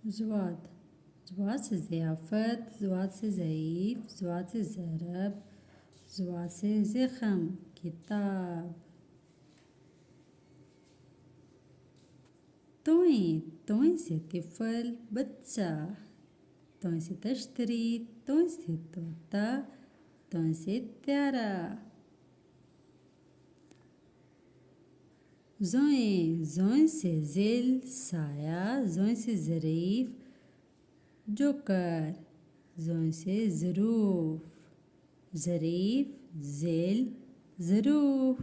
ज़वाद। ज़वाद से ज़ियाफ़त, ज़वाद से ज़ईफ़, ज़वाद से ज़रब, ज़वाद से ज़ख़म, किताब। तोएं। तोएं से तिफ़ल, बच्चा। तोएं से तश्तरी, तोएं से तोता, तोएं से त्यारा। ज़ोएं। ज़ोएं से ज़िल, साया, ज़ोएं से ज़रीफ़, जोकर। ज़ोएं से ज़रूफ़, ज़रीफ़, ज़िल, ज़रूफ़।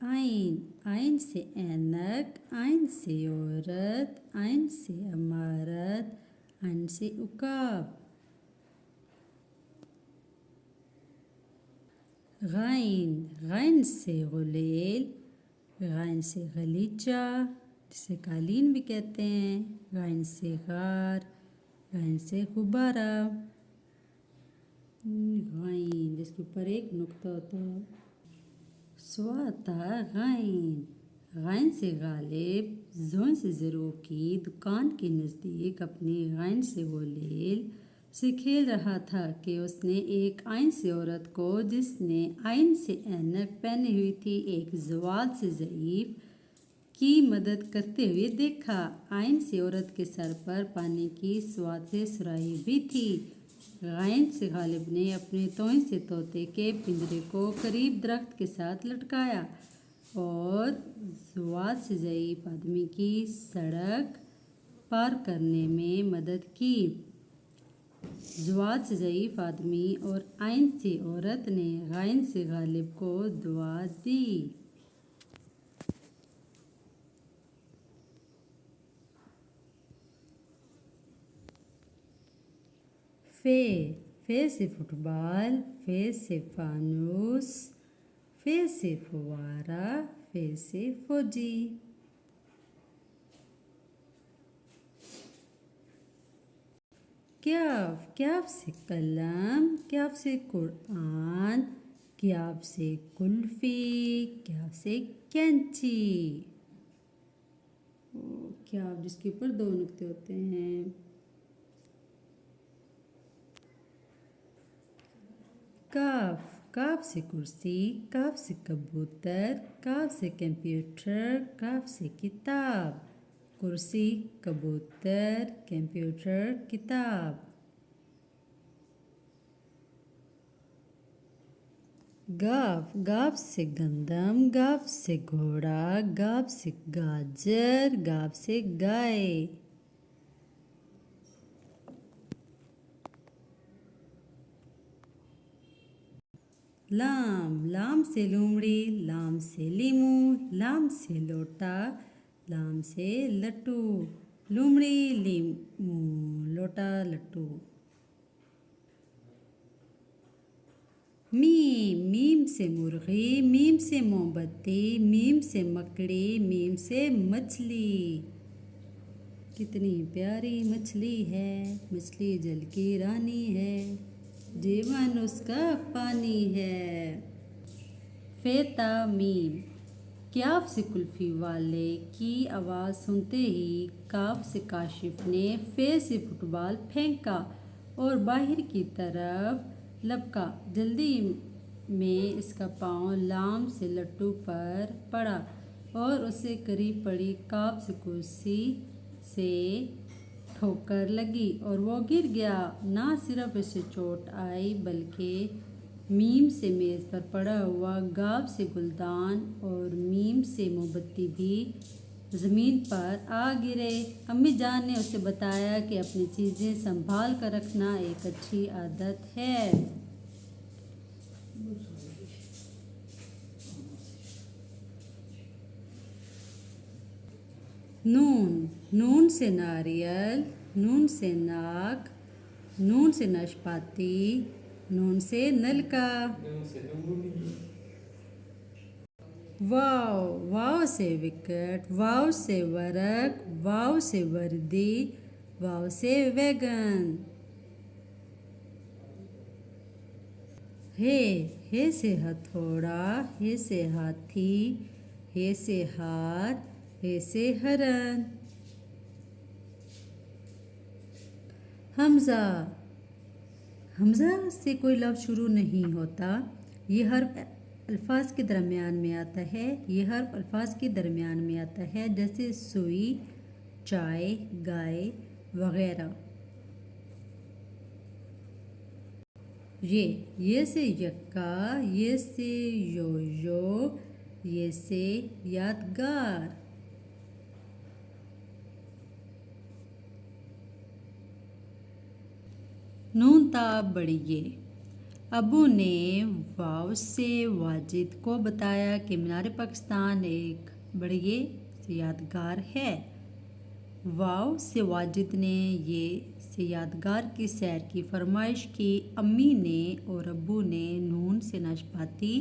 आइन। आइन से ऐनक, आइन से औरत, आइन से अमारत, आइन से उकाब। गाइन। गाइन से गुलेल, गाइन से गलीचा, जिसे कालीन भी कहते हैं। गाइन से गार, गाइन से गुब्बारा। गाइन जिसके ऊपर एक नुक्ता होता है। स्वाता गाइन। गाइन से गालिब, जोन से ज़रू की दुकान के नज़दीक अपनी गाइन से गुलेल से खेल रहा था कि उसने एक आइन से औरत को, जिसने आइन से ऐनक पहनी हुई थी, एक ज़वाद से ज़ईफ़ की मदद करते हुए देखा। आइन से औरत के सर पर पानी की स्वाद से सुराही भी थी। गाइन से गालिब ने अपने तोएं से तोते के पिंजरे को करीब दरख्त के साथ लटकाया और ज़वाद से ज़ईफ़ आदमी की सड़क पार करने में मदद की। ज़वाद से ज़ईफ़ आदमी और आइन से औरत ने गाइन से गालिब को दुआ दी। फे। फे से फुटबॉल, फे से फानूस, फे से फुवारा, फे से फौजी। क्याफ। क्याफ से कलम, क्याफ से कुरान, क्याफ से कुल्फ़ी, क्याफ से कैंची। क्याफ जिसके ऊपर दो नुक्ते होते हैं। काफ। काफ से कुर्सी, काफ से कबूतर, काफ से कंप्यूटर, काफ से किताब। कुर्सी, कबूतर, कंप्यूटर, किताब। गाफ। गाफ से गंदम, गाफ से घोड़ा, गाफ से गाजर, गाफ से गाय। लाम। लाम से लोमड़ी, लाम से लीमू, लाम से लोटा, लाम से लट्टू। लोमड़ी, लीमू, लोटा, लट्टू। मीम। मीम से मुर्गी, मीम से मोमबत्ती, मीम से मकड़ी, मीम से मछली। कितनी प्यारी मछली है, मछली जल की रानी है, जीवन उसका पानी है। फेता मीम। क्याफ से कुल्फ़ी वाले की आवाज़ सुनते ही काफ से काशिफ ने फे से फुटबॉल फेंका और बाहर की तरफ लपका। जल्दी में इसका पाँव लाम से लट्टू पर पड़ा और उसे करीब पड़ी काफ से कुर्सी से ठोकर लगी और वो गिर गया। ना सिर्फ इसे चोट आई बल्कि मीम से मेज़ पर पड़ा हुआ गाफ से गुलदान और मीम से मोमबत्ती भी ज़मीन पर आ गिरे। अम्मी जान ने उसे बताया कि अपनी चीज़ें संभाल कर रखना एक अच्छी आदत है। नून। नून से नारियल, नून से नाक, नून से नाशपाती, नून से नलका। वाव। वाव से विकेट, वाव से वर्क, वाव से वर्दी, वाव से वैगन। हे। हे से हथौड़ा, हे से हाथी, हे से हार, हे से हरन। हमज़ा, हमज़ा से कोई लफ्ज़ शुरू नहीं होता। ये हर्फ अल्फाज के दरमियान में आता है। ये हर्फ अल्फाज के दरमियान में आता है, जैसे सुई, चाय, गाय वगैरह। ये से यक्का, ये से यो, ये से यादगार। नून ता बढ़िए। अबू ने वाव से वाजिद को बताया कि मीनार पाकिस्तान एक बढ़िए से यादगार है। वाव से वाजिद ने ये से यादगार की सैर की फरमाइश की। अम्मी ने और अब्बू ने नून से नाशपाती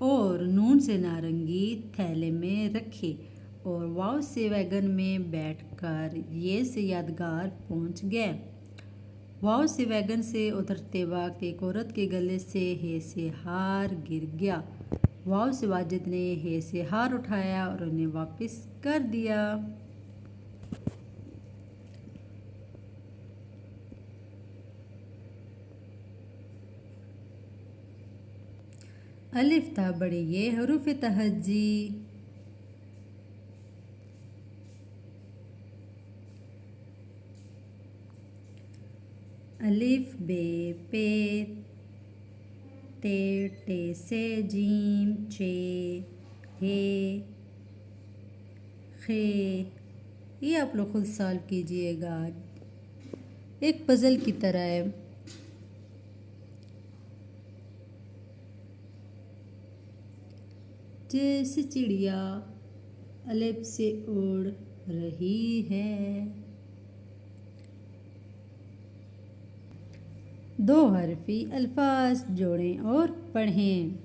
और नून से नारंगी थैले में रखे और वाव से वैगन में बैठकर ये से यादगार पहुंच गए। वाव से वैगन से उतरते वक्त एक औरत के गले से हे से हार गिर गया। वाव से वाजिद ने हे से हार उठाया और उन्हें वापस कर दिया। अलिफ ता बढ़िए हरूफ तहज्जी। अलिफ बे पे, ते से जीम, चे, हे, खे। ये आप लोग खुद सॉल्व कीजिएगा, एक पज़ल की तरह है। जैसे चिड़िया अलिफ से उड़ रही है। दो हरफी अल्फाज जोड़ें और पढ़ें।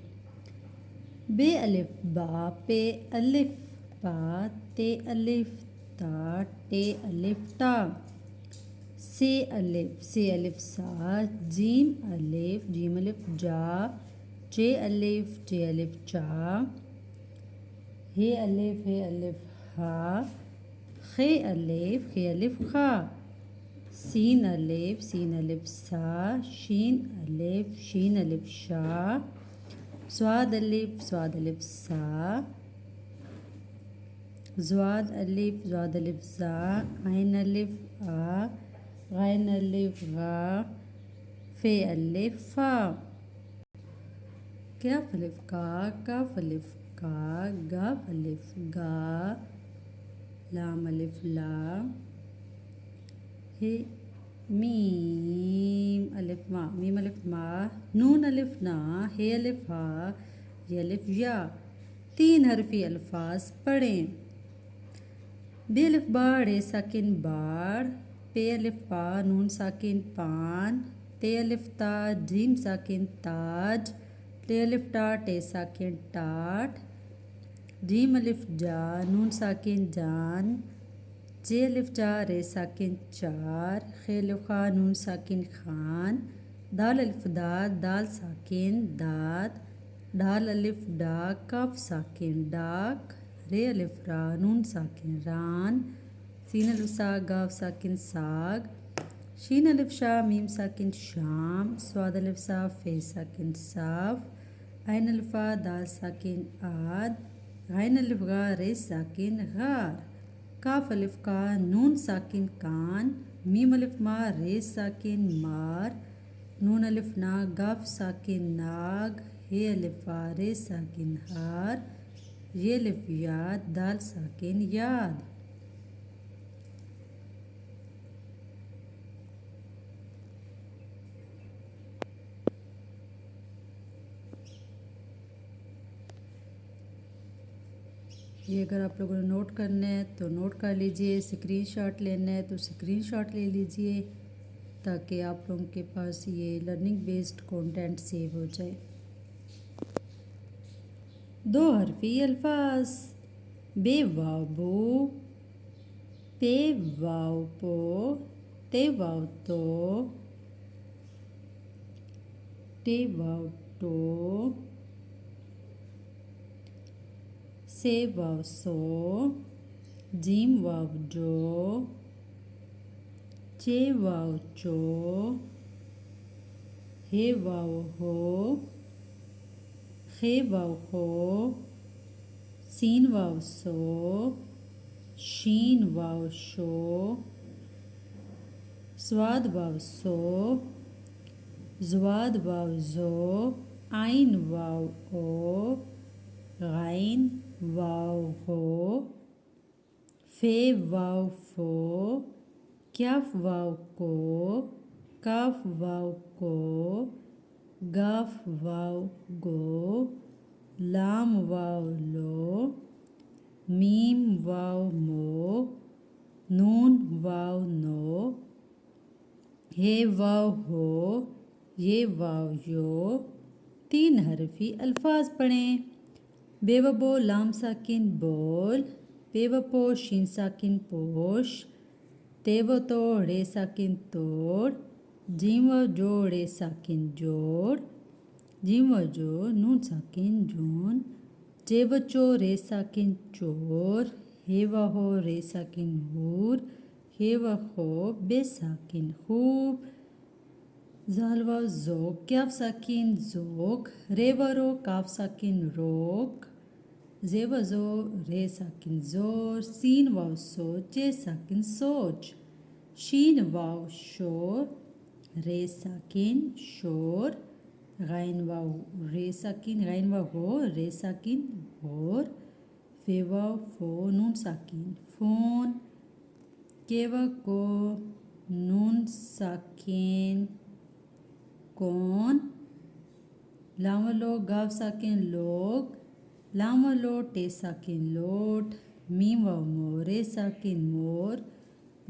बे अलिफ बा, पे अलिफ बा, ते अलिफ ता, टे अलिफ टा। से अलिफ सा, जीम अलिफ जा, चे अलिफ चा। हे अलिफ हा, खे अलिफ खा। सीन अलिफ सा, शीन अलिफ शा। स्वाद अलिफ सा, ज़्वाद अलिफ ज़ा। आइन अलिफ आ, गैन अलिफ गा, फे अलिफ फा। काफ अलिफ का, काफ अलिफ का, गाफ अलिफ गा, लाम अलिफ ला। हे मीम अलिफ मा, नून अलिफ ना, हे अलिफ हा, ये अलिफ या। तीन हरफी अल्फाज पढ़ें। बे अलिफ बाड़ साकिन बाड़, पे अलिफ पा, नून साकिन पान, ते अलिफ ता, जीम साकिन ताज, टे अलिफ टा, टे साकिन टाट। जीम अलिफ जा, नून साकिन जान, जे अलिफ जा, रे साकिन चार, खे अलिफ खा, नून साकिन खान। दाल अलिफ दाद, दाल साकिन दाद, ढाल अलिफ डा, कफ साकिन डाक। रे अलिफ रा, नून साकिन रान, सीन अलिफ सा, गाफ साकिन साग। शीन अलिफ शा, मीम साकिन शाम, स्वाद अलिफ सा, फे साकिन साफ। आइन अलिफा, दाल साकिन आद, गैन अलिफ गा, रे साकिन गार। काफ अलिफ का, नून साकिन कान, मीम अलिफ मा, रे साकिन मार। नून अलिफ ना, गाफ साकिन नाग, हे अलिफा, रे साकिन हार। ये अलिफ याद, दाल साकिन याद। ये अगर आप लोगों ने नोट करना है तो नोट कर लीजिए, स्क्रीनशॉट लेना है तो स्क्रीनशॉट ले लीजिए, ताकि आप लोगों के पास ये लर्निंग बेस्ड कंटेंट सेव हो जाए। दो हरफी अल्फाज। बे वाव बो, पे वाव पो, ते वाव तो, टे वाव टो। से वाव सो, जीम वाव जो, चे वाव चो, हे वाव हो, खे वाव हो, सीन वाव सो, शीन वाव शो, स्वाद वाव सो, ज़्वाद वाव ज़ो, आइन वाव ओ, गाइन वाव हो, फे वाव फो, क्याफ वाव को, काफ वाव को, गाफ वाव गो, लाम वाव लो, मीम वाव मो, नून वाव नो, हे वाव हो, ये वाव यो। 3 हरफी अल्फाज पढ़ें। बेवबो लाम साकिन बोल, बेवपो शीन साकिन पोश, तेवो तो रे साकिन तोड़, जीवो जो रे साकिन जोड़, जीवो जो नून साकिन जून, जेवचो रे साकिन चोर, हेवा हो रे साकिन हूर, हेवा हो बे साकिन खूब, जालवा जोक क्याफ साकिन जोक, रेवरो काफ साकिन रोक, जेवजो रे साकिन जोर, सीन वाव सो, चे साकिन सोच, शीन वाव शोर, रे साकिन शोर, गाइन वाव रे साकिन, गाइन वाव हो, रे साकिन होर, फे वाव फो, नून साकिन फोन, केवा को, नून साकिन कौन, लामलो गाव साकिन लोग, लामलो टे साकिन लोट, मीम वाव मो, रे साकिन मोर,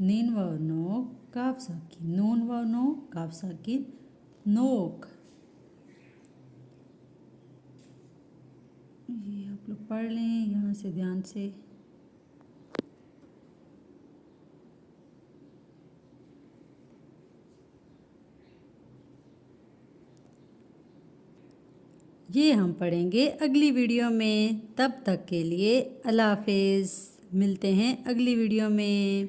नीन वाव नो, काफ साकिन नून वाव नो, काफ साकिन नोक। ये आप लोग पढ़ लें यहाँ से ध्यान से। ये हम पढ़ेंगे अगली वीडियो में। तब तक के लिए अल्लाह हाफिज़। मिलते हैं अगली वीडियो में।